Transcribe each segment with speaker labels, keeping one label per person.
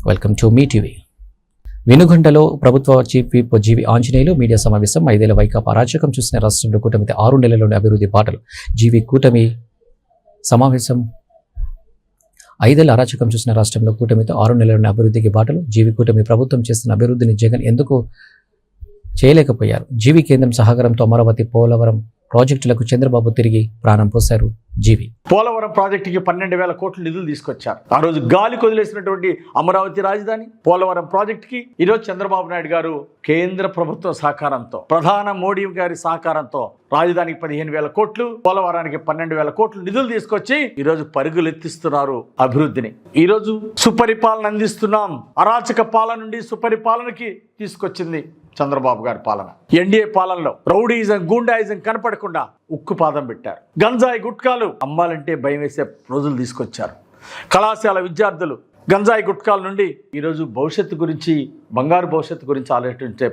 Speaker 1: Welcome to మీ TV. వెనుగంటలో ప్రభుత్వ chief whip G V Anjaneyulu media సమావేశం. 5 ఏళ్ల వైకాపా అరాచకం చూసిన రాష్ట్రంలో కూటమితో 6 నెలల్లోని అభివృద్ధి బాటలు. జీవి కూటమి సమావేశం. 5 ఏళ్ల అరాచకం చూసిన రాష్ట్రంలో కూటమితో 6 నెలల్లోని అభివృద్ధికి బాటలు. జీవి కూటమి ప్రభుత్వం చేస్తున్న అభివృద్ధిని జగన్ ఎందుకు చేయలేకపోయారు? జీవి కేంద్రం సహకారంతో అమరావతి, పోలవరం ప్రాజెక్టులకు చంద్రబాబు తిరిగి ప్రాణం పోశారు. జీవి
Speaker 2: పోలవరం ప్రాజెక్టుకి 12,000 కోట్ల నిధులు తీసుకొచ్చారు. ఆ రోజు గాలి కొదిలేసినటువంటి అమరావతి రాజధాని పోలవరం ప్రాజెక్టుకి ఈరోజు చంద్రబాబు నాయుడు గారు కేంద్ర ప్రభుత్వ సహకారంతో, ప్రధాని మోడీ గారి సహకారంతో రాజధానికి 15,000 కోట్లు, పోలవరానికి 12,000 కోట్లు నిధులు తీసుకొచ్చి ఈరోజు పరుగులెత్తిస్తున్నారు అభివృద్ధిని. ఈరోజు సుపరిపాలన అందిస్తున్నాం. అరాచక పాలన నుండి సుపరిపాలనకి తీసుకొచ్చింది చంద్రబాబు గారి పాలన. ఎన్డీఏ పాలనలో రౌడీజం, గూండాయిజం కనపడకుండా ఉక్కు పాదం పెట్టారు. గంజాయి గుట్కాలు అమ్మాలంటే భయం వేసే రోజులు తీసుకొచ్చారు. కళాశాల విద్యార్థులు గంజాయి గుట్కాల నుండి ఈరోజు భవిష్యత్తు గురించి, బంగారు భవిష్యత్తు గురించి ఆలోచించే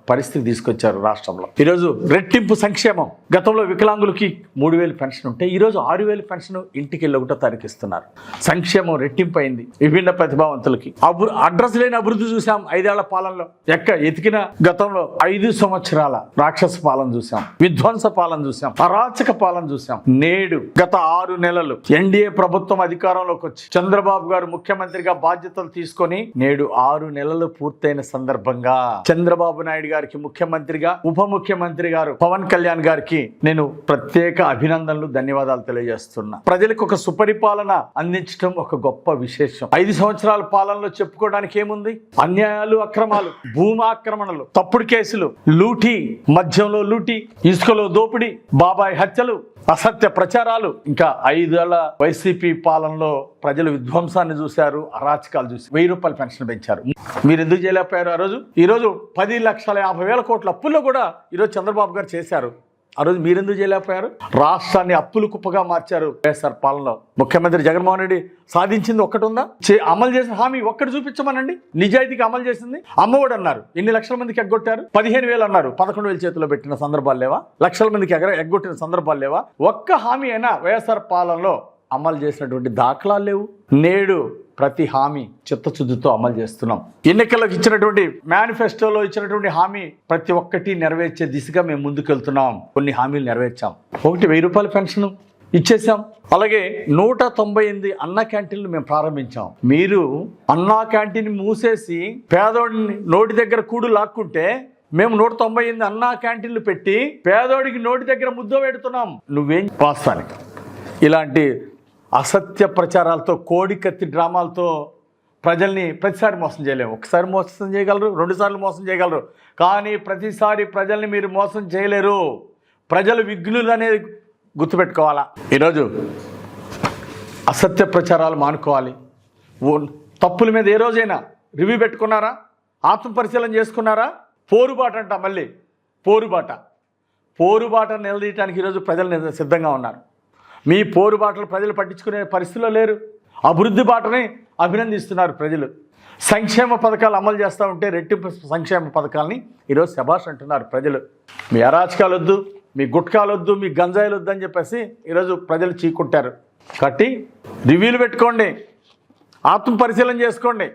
Speaker 2: పరిస్థితి తీసుకొచ్చారు రాష్ట్రంలో. ఈరోజు రెట్టింపు సంక్షేమం. గతంలో వికలాంగులకి 3,000 పెన్షన్ ఉంటే ఈరోజు 6,000 పెన్షన్ ఇంటికి వెళ్ళి 1వ తారీఖు ఇస్తున్నారు. సంక్షేమం రెట్టింపు అయింది. విభిన్న ప్రతిభావంతులకి అడ్రస్ లేని అభివృద్ధి చూసాం 5 ఏళ్ల పాలనలో. ఎతికిన గతంలో 5 సంవత్సరాల రాక్షస పాలన చూసాం, విధ్వంస పాలన చూసాం, అరాచక పాలన చూసాం. నేడు గత 6 నెలలు ఎన్డీఏ ప్రభుత్వం అధికారంలోకి వచ్చి చంద్రబాబు గారు ముఖ్యమంత్రిగా బాధ్యతలు తీసుకొని నేడు 6 నెలలు పూర్తయిన సందర్భంగా చంద్రబాబు నాయుడు గారికి ముఖ్యమంత్రిగా, ఉప ముఖ్యమంత్రి గారు పవన్ కళ్యాణ్ గారికి నేను ప్రత్యేక అభినందనలు, ధన్యవాదాలు తెలియజేస్తున్నా. ప్రజలకు ఒక సుపరిపాలన అందించడం ఒక గొప్ప విశేషం. 5 సంవత్సరాల పాలనలో చెప్పుకోవడానికి ఏముంది? అన్యాయాలు, అక్రమాలు, భూమాక్రమణలు, తప్పుడు కేసులు, లూటీ, మద్యంలో లూటీ, ఇసుకలో దోపిడీ, బాబాయ్ హత్యలు, అసత్య ప్రచారాలు. ఇంకా 5 ఏళ్ల వైసీపీ పాలనలో ప్రజలు విధ్వంసాన్ని చూశారు, అరాచకాలు చూసి 1000 రూపాయల పెన్షన్ పెంచారు. మీరు ఎందుకు చేయలేకపోయారు? ఆ రోజు ఈరోజు 10,50,000 కోట్ల అప్పుల్లో కూడా ఈరోజు చంద్రబాబు గారు చేశారు. ఆ రోజు మీరెందుకు చేయలేకపోయారు? రాష్ట్రాన్ని అప్పులు కుప్పగా మార్చారు వైఎస్ఆర్ పాలనలో. ముఖ్యమంత్రి జగన్మోహన్ రెడ్డి సాధించింది ఒక్కటి ఉందా? అమలు చేసిన హామీ ఒక్కటి చూపించమనండి. నిజాయితీగా అమలు చేసింది. అమ్మఒడి అన్నారు, ఎన్ని లక్షల మందికి ఎగ్గొట్టారు? 15,000 అన్నారు, 11,000 చేతిలో పెట్టిన సందర్భాలు లేవా? లక్షల మందికి ఎగ్గొట్టిన సందర్భాలు లేవా? ఒక్క హామీ అయినా వైఎస్ఆర్ పాలనలో అమలు చేసినటువంటి దాఖలాలు లేవు. నేడు ప్రతి హామీ చిత్తశుద్ధితో అమలు చేస్తున్నాం. ఎన్నికలకు ఇచ్చినటువంటి మేనిఫెస్టోలో ఇచ్చినటువంటి హామీ ప్రతి ఒక్కటి నెరవేర్చే దిశగా మేము ముందుకెళ్తున్నాం. కొన్ని హామీలు నెరవేర్చాం. 1000 రూపాయల పెన్షన్ ఇచ్చేసాం. అలాగే 198 అన్నా క్యాంటీన్లు మేము ప్రారంభించాం. మీరు అన్నా క్యాంటీన్ మూసేసి పేదోడిని నోటి దగ్గర కూడు లాక్కుంటే మేము 198 అన్నా క్యాంటీన్లు పెట్టి పేదోడికి నోటి దగ్గర ముద్ద పెడుతున్నాం. నువ్వేం వాస్తవానికి ఇలాంటి అసత్య ప్రచారాలతో, కోడికత్తి డ్రామాలతో ప్రజల్ని ప్రతిసారి మోసం చేయలేము. ఒకసారి మోసం చేయగలరు, 2 సార్లు మోసం చేయగలరు, కానీ ప్రతిసారి ప్రజల్ని మీరు మోసం చేయలేరు. ప్రజలు విఘ్నులు అనేది గుర్తుపెట్టుకోవాలా. ఈరోజు అసత్య ప్రచారాలు మానుకోవాలి. తప్పుల మీద ఏ రోజైనా రివ్యూ పెట్టుకున్నారా? ఆత్మపరిశీలన చేసుకున్నారా? పోరుబాట అంట, మళ్ళీ పోరుబాట నిలదీయటానికి ఈరోజు ప్రజలు సిద్ధంగా ఉన్నారు. మీ పోరుబాటలు ప్రజలు పట్టించుకునే పరిస్థితిలో లేరు. అభివృద్ధి బాటని అభినందిస్తున్నారు ప్రజలు. సంక్షేమ పథకాలు అమలు చేస్తూ ఉంటే రెట్టింపు సంక్షేమ పథకాలని ఈరోజు శభాష్ అంటున్నారు ప్రజలు. మీ అరాచకాలు వద్దు, మీ గుట్కాలు వద్దు, మీ గంజాయిలు వద్దు అని చెప్పేసి ఈరోజు ప్రజలు చీకుంటారు. కాబట్టి రివ్యూలు పెట్టుకోండి, ఆత్మ పరిశీలన చేసుకోండి.